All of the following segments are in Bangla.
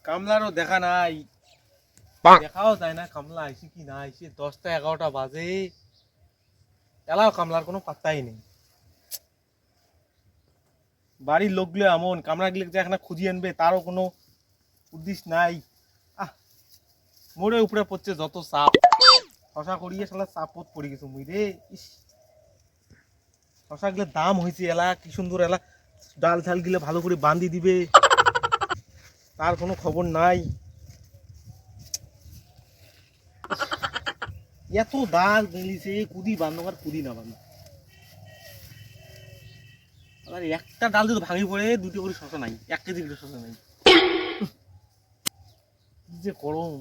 কামলারও দেখা নাই, দেখাও যায় না কামলা আইসি কি না আইসি। 10টা 11টা বাজে, এলাও কামলার কোনো পাত্তাই নেই। বাড়ির লোকগুলো এমন, কামলা গেলে যে এখানে খুঁজিয়ে আনবে তারও কোনো উদ্দেশ্য নাই। মোড়ে উপরে পড়ছে যত চাপ, শশা করিয়ে শালা চাপ পড়ে গেছে মুই রে। ইস, শশা গুলো দাম হয়েছে এলা, কি সুন্দর এলা ডাল ঝাল গিলে ভালো করে বান্ধি দিবে, তার কোনো খবর নাই। এত ডাল গেলিছে, কুদি বান্ধব আর কুদি না বান্ধব। আর একটা ডাল যদি ভাঙি পড়ে 2টি করে শশা নাই, 1 কেজি করে শশা নাই। কি যে গরম,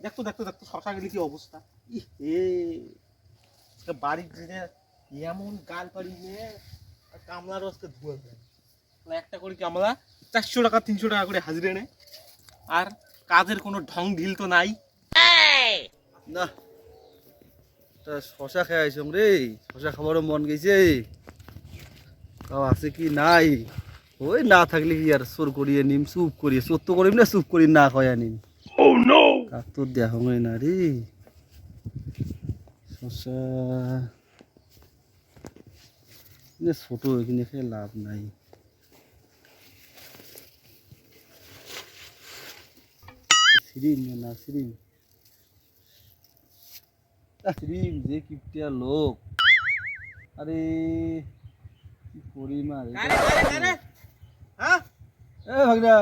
দেখতো দেখতো দেখতো শশা গেলে কি অবস্থা। বাড়ির এমন গাল পাড়ি নিয়ে কামলার আজকে ধুয়ে দেয়। একটা করে কামলা 400 টাকা 300 টাকা করে হাজিরে নেয়, আর কাজের কোনো ঢং ঢিল তো নাই। না, শশা খেয়ে আইসম রে, শশা খাবারও মন গেছে। তাও আছে কি নাই, ওই না থাকলে কি আর চোর করিয়ে নিম, চুপ করিয়ে চোর তো করিম না, চুপ করি না কয়া নিম। কাক তোর দেখা হয় না রে। শশা ছোট, এখানে খেয়ে লাভ নাই। সিরিম না সিরিম, সিরিম যে কিপটিয়া লোক। আরে কি করি মারে এ ভাগনা,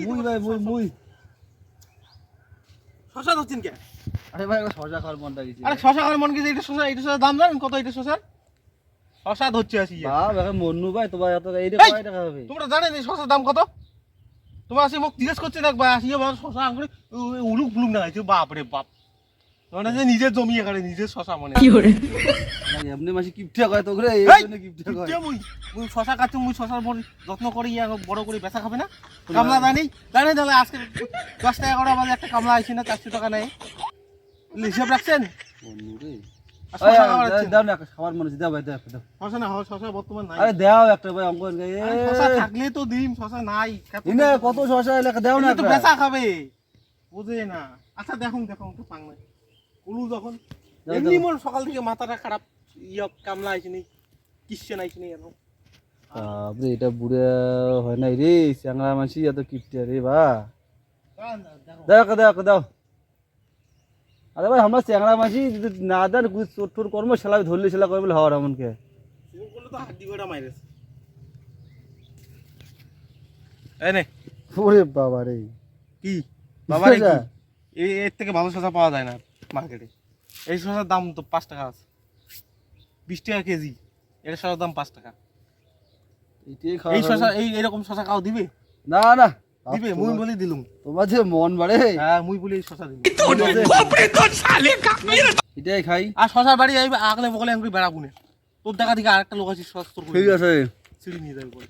মুই ভাই মুই শশা ধরছেন কে? আরে ভাই শশা খাওয়ার মনটা গেছে। আরে শশা খাওয়ার মন গেছে, এটা শশা দাম জানেন কত? এটা শশা ধরছে আসি বাপ এখন মন্নু ভাই তোমার এত এইটা কয় টাকা হবে? তোমরা জানেন এই শশার দাম কত? তোমার আসি মোক জিজ্ঞেস করছে একবার আসিয়ে শশা আঙুরে উলুক ফুলুক না হয়েছে। বাপ রে বাপ, মানে যে নিজের জমি এখানে নিজের শশা মনে এমনি মাসি কিপটিয়া কয় তো করে, এই জন্য কিপটিয়া কয়। মুই শশা কাটছি, মুই শশার যত্ন করি বড় করে বেচা খাবে না। কামলা জানি তাহলে আজকে 10টা 11টা বাজে একটা কামলা আইছি না, 400 টাকা নেয়। হিসাব রাখছেন? মন্নু রে দাও না খাবার মনে দাও ভাই, দাও দাও শশা না, শশা বর্তমান নাই। আরে দাও একটা ভাই অঙ্কন গায়ে। শশা থাকলে তো দিম, শশা নাই। ইনে কত শশা এলাকা দাও না, তো বেচা খাবে বুঝে না। আচ্ছা দেখুন তো পাং নাই কুলু যখন এমনি মোর সকাল থেকে মাথাটা খারাপ। কামলা আইছি নি, কিসছে নাইছি নি এরকম। বাপরে এটা বুড়া হয় নাই রে, চ্যাংড়া মাসি এত কিপটিয়া রে বা। দেখো দেখো দাও। আরে ভাই আমরা চ্যাংড়া মাসি যদি না দেন চোর টোর কর্ম সেলা ধরলে সেলা করবে হওয়ার এমনকে তো হাড্ডি বেড়া মাইরেছে। এই নে ওরে বাবা রে, কি বাবা রে, কি এর থেকে ভালো শসা পাওয়া যায় না মার্কেটে। এই শসার দাম তো 5 টাকা আছে, 20 টাকা কেজি। এর শসার দাম 5 টাকা। এই শসা এরকম শসা খাও দিবে না না দিবে? মুই বলি দিলুম, তোমার যে মন বাড়ে। হ্যাঁ মুই বলি এই শসা দিবি। এটাই খাই। আর শসার বাড়ি আইবে আগলে বগলে আমি বেড়াবো না। তোর দেখা দিকে আরেকটা লোক আছে সস্ত করে ঠিক আছে সিঁড়ি নিয়ে যাবে বলে।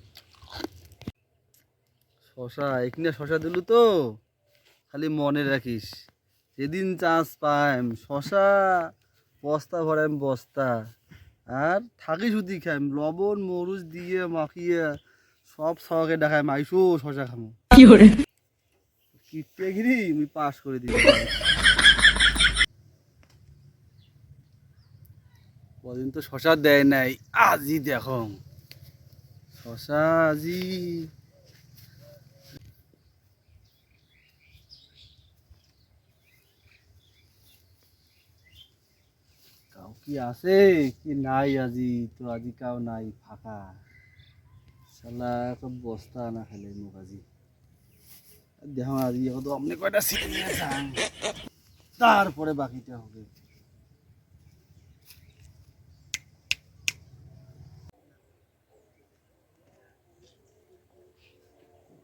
শশা এখানে শশা দিলু তো খালি মনে রাখিস, যেদিন চান্স পাইম শশা বস্তা ভরাইম বস্তা, আর থাকি সুদি খাইম লবণ মরুচ দিয়ে মাখিয়ে সব সবাকে দেখাইম আইসো শশা খামো। কিপটে গিরি আমি পাস করে দিই। কদিন তো শশা দেয় নাই, আজি দেখো শশা আজি। কাউ কি আছে কি নাই, আজি তো আজি কাউ নাই, ফাঁকা। শালা সব বস্তা আনা খেলে মোক আজি দেখো আজি তো আপনি কয়টা ছিটে নিয়ে যান, তারপরে বাকিটা হবে।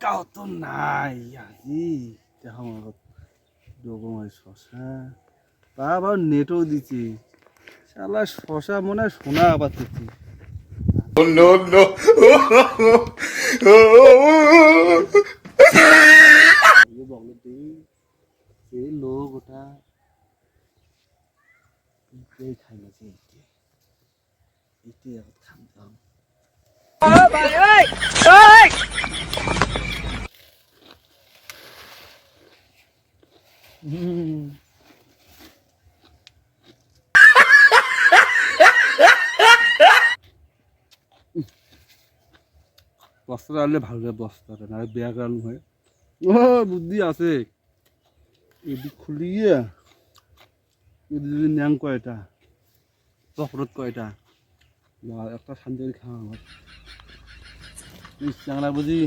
কাউ তো নাই আজি দেখো রকম শশা বাবা নেটও দিচ্ছে। শালা শশা মনে হয় সোনা আবার দিচ্ছি। লোক ওটা খাই না, এটি এখন খাম বস্তাটা আনলে ভালো লাগে, বস্তাটা না ব্যাগ আনু হয়। ও বুদ্ধি আছে, এদিক খুলিয়ে এদিকে ন্যাং কয়টা চকরত কয়টা একটা শান্তি করে খাওয়া আমার চাংলা বুঝি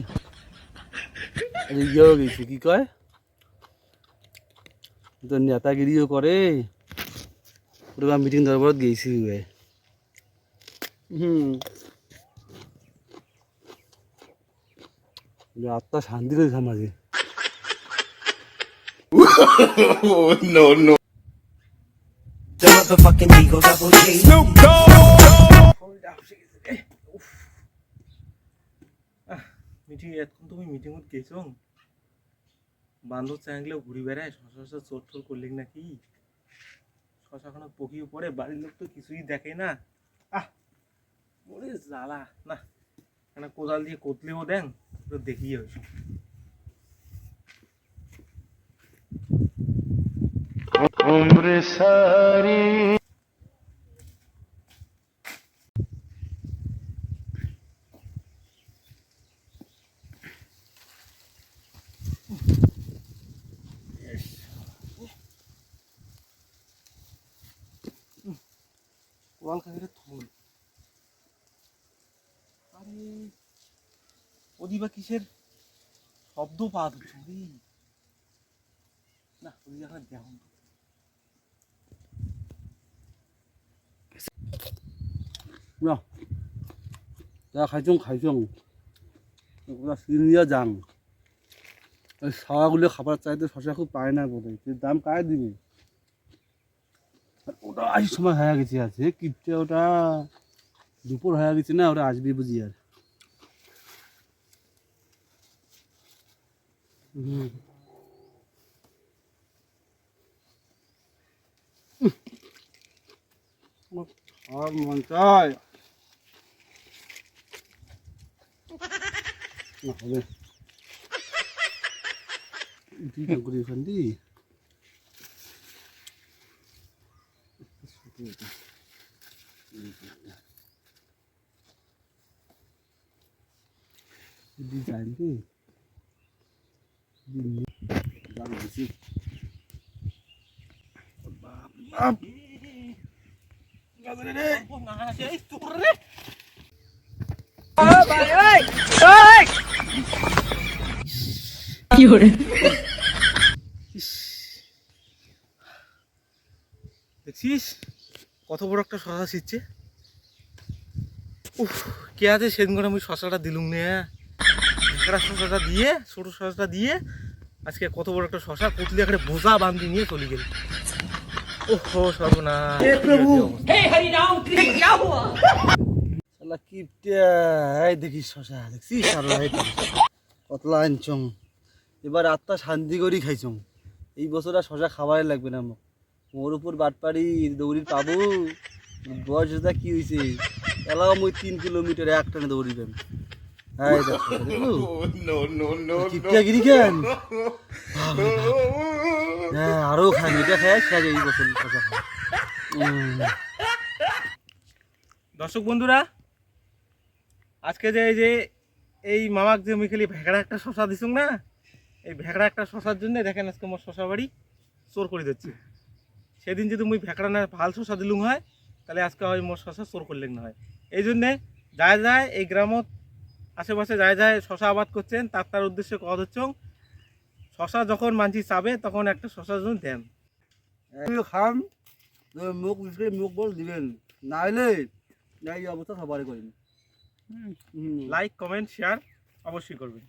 ইয়েও গেছে কি কয় তো নেতাগিরিও করে ওরা মিটিং দরবারত গেছি আত্মা শান্তি করে খাম আগে মিটিং এখন তুমি মিটিংত গেছো বান্ধব চাইলে ঘুরি বেড়ায় শশা চোর টোর করলি নাকি শশাখানা পকিয়ে পড়ে বাড়ির লোক তো কিছুই দেখে না ওরে জ্বালা না কেন কোদাল দিয়ে কতলেও দেন তো দেখিয়ে হয়েছে কোয়াল খাগের থুল আরে ওদি বা কিসের শব্দ পা ধরছে না ওই জায়গা দেখুন না যা খাইছং ওরা সিনিয়া যাং ওই সাওয়াগুলো খাবার চাইতে শশা খুব পায় না বলে দাম কায় দিবে ওটা আজ সময় হয়ে গেছে আছে কিপটে ওটা দুপুর হয়ে গেছে না ওটা আসবি বুঝি আর আর মন চায় না হবে তুই কেন করি এখান দি ডিজাইন দি দাম বেশি বাপ গাজরে রে না সেই তোর রে কি হরে দেখছিস কত বড় একটা শশা ছিচ্ছে উফ কে আছে সেদিন করে আমি শশাটা দিলুম নে শশাটা দিয়ে ছোট শশাটা দিয়ে আজকে কত বড় একটা শশা পুতলি একটা বোঝা বান্ধি নিয়ে চলে গেল ওহো সর্বনাশ শালা কিপটে এই দেখিস শশা দেখছিস আর কতলা আনছং এবার আত্মা শান্তি করি খাইছং এই বছর আর শশা খাবারই লাগবে না মোর উপর বাটপাড়ি দৌড়ি পাবো বয়সটা কি হয়েছে এলাও মই 3 কিলোমিটার এক টানে দৌড়িবেন এই কিপটাগিরি কেন হ্যাঁ আরো খাই এটা খাই শেষ এই বছর শশা খাই দর্শক বন্ধুরা আজকে যে এই মামাক যে আমি খালি ভেকড়া একটা শশা দিছুং না এই ভেকড়া একটা শশার জন্য দেখেন আজকে মোর শশা বাড়ি চোর করে দিচ্ছি সেদিন যদি মুই ভেকড়া না ভাল শশা দিলুম হয় তাহলে আজকে হয় মোর শশা চোর করলেন না হয় এই জন্যে যায় এই গ্রামত আশেপাশে যায় শশা আবাদ করছেন তার উদ্দেশ্যে কথা হচ্ছে শশা যখন মানছি চাবে তখন একটা শশার জন্য দেন খান মুখ মুখ বল দিবেন নাইলে এই অবস্থা সবারই করেন লাইক কমেন্ট শেয়ার অবশ্যই করবেন।